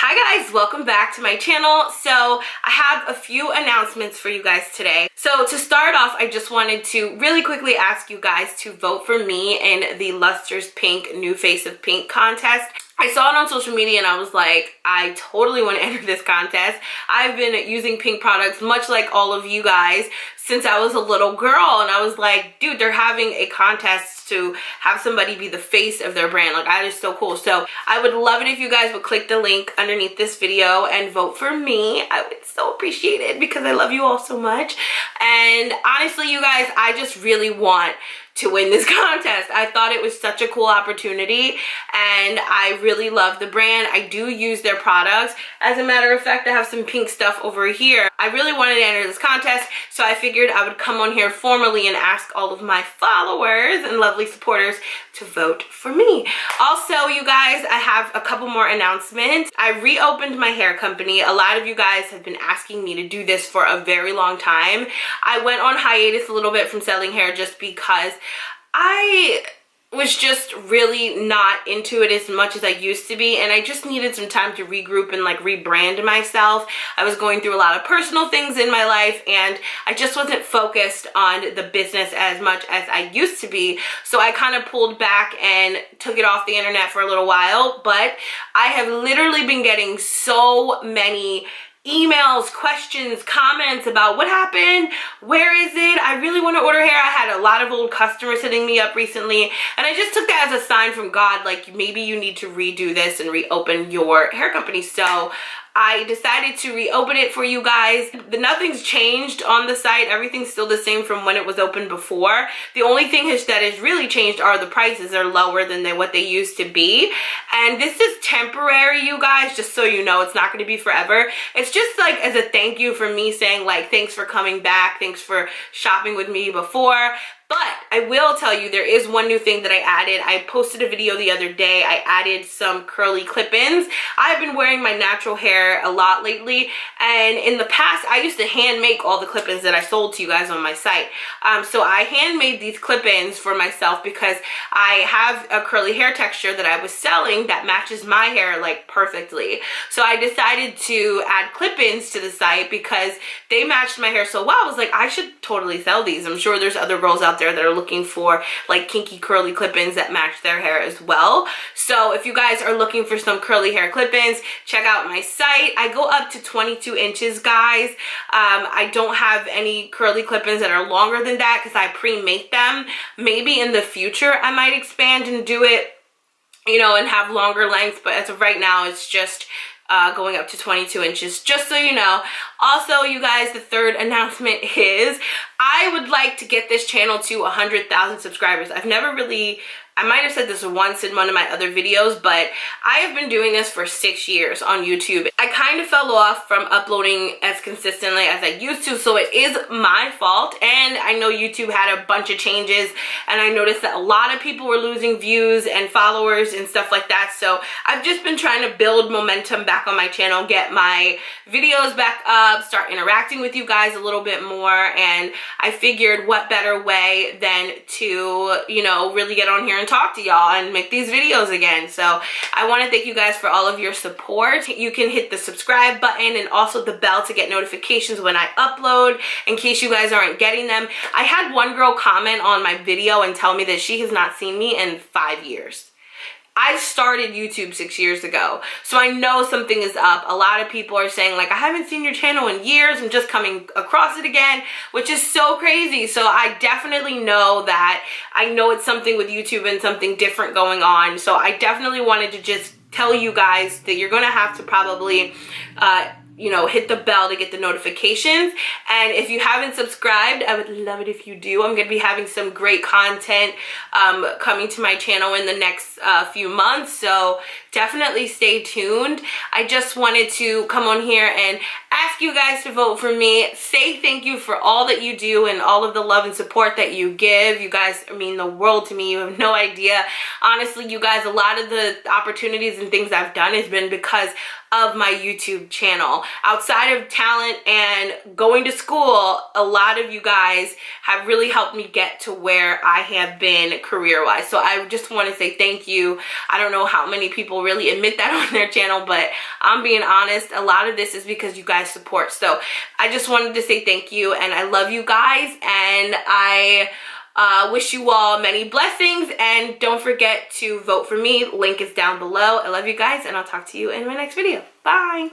Hi guys, welcome back to my channel. So I have a few announcements for you guys today. So to start off, I just wanted to really quickly ask you guys to vote for me in the Luster's Pink New Face of Pink contest. I saw it on social media and I was like, I totally want to enter this contest. I've been using pink products, much like all of you guys, since I was a little girl, and I was like, dude, they're having a contest to have somebody be the face of their brand. Like, that is so cool. So I would love it if you guys would click the link underneath this video and vote for me. I would so appreciate it because I love you all so much. And honestly, you guys, I just really want to win this contest. I thought it was such a cool opportunity and I really love the brand. I do use their products. As a matter of fact, I have some pink stuff over here. I really wanted to enter this contest, so I figured I would come on here formally and ask all of my followers and lovely supporters to vote for me. Also, you guys, I have a couple more announcements. I reopened my hair company. A lot of you guys have been asking me to do this for a very long time. I went on hiatus a little bit from selling hair just because I was just really not into it as much as I used to be, and I just needed some time to regroup and like rebrand myself. I was going through a lot of personal things in my life and I just wasn't focused on the business as much as I used to be, so I kind of pulled back and took it off the internet for a little while. But I have literally been getting so many emails, questions, comments about what happened, where is it, I really want to order hair. I had a lot of old customers hitting me up recently, and I just took that as a sign from God, like maybe you need to redo this and reopen your hair company. So I decided to reopen it for you guys. Nothing's changed on the site. Everything's still the same from when it was open before. The only thing that has really changed are the prices are lower than what they used to be. And this is temporary, you guys, just so you know. It's not going to be forever. It's just like as a thank you for me saying like, thanks for coming back. Thanks for shopping with me before. But I will tell you, there is one new thing that I added. I posted a video the other day. I added some curly clip-ins. I've been wearing my natural hair a lot lately, and in the past, I used to hand make all the clip-ins that I sold to you guys on my site. So I handmade these clip-ins for myself because I have a curly hair texture that I was selling that matches my hair like perfectly. So I decided to add clip-ins to the site because they matched my hair so well. I was like, I should totally sell these. I'm sure there's other girls out there that are looking for like kinky curly clip-ins that match their hair as well. So if you guys are looking for some curly hair clip-ins, check out my site. I go up to 22 inches, guys. I don't have any curly clip-ins that are longer than that because I pre-make them. Maybe in the future I might expand and do it, you know, and have longer length, but as of right now it's just going up to 22 inches, just so you know. Also, you guys, the third announcement is I would like to get this channel to 100,000 subscribers. I've never really, I might have said this once in one of my other videos, but I have been doing this for 6 years on YouTube. I kind of fell off from uploading as consistently as I used to, so it is my fault. And I know YouTube had a bunch of changes, and I noticed that a lot of people were losing views and followers and stuff like that. So I've just been trying to build momentum back on my channel, get my videos back up, start interacting with you guys a little bit more, and I figured what better way than to, you know, really get on here and talk to y'all and make these videos again. So I want to thank you guys for all of your support. You can hit the subscribe button and also the bell to get notifications when I upload, in case you guys aren't getting them. I had one girl comment on my video and tell me that she has not seen me in 5 years. I started YouTube 6 years ago, so I know something is up. A lot of people are saying like, I haven't seen your channel in years. I'm just coming across it again, which is so crazy. So I definitely know that I know it's something with YouTube and something different going on. So I definitely wanted to just tell you guys that you're gonna have to probably you know, hit the bell to get the notifications. And if you haven't subscribed, I would love it if you do. I'm going to be having some great content coming to my channel in the next few months, so definitely stay tuned. I just wanted to come on here and ask you guys to vote for me, say thank you for all that you do and all of the love and support that you give. You guys mean the world to me. You have no idea. Honestly, you guys, a lot of the opportunities and things I've done has been because of my YouTube channel. channel. Outside of talent and going to school, a lot of you guys have really helped me get to where I have been career-wise. So I just want to say thank you. I don't know how many people really admit that on their channel, but I'm being honest, a lot of this is because you guys support. So I just wanted to say thank you, and I love you guys, and I wish you all many blessings, and don't forget to vote for me. Link is down below. I love you guys, and I'll talk to you in my next video. Bye.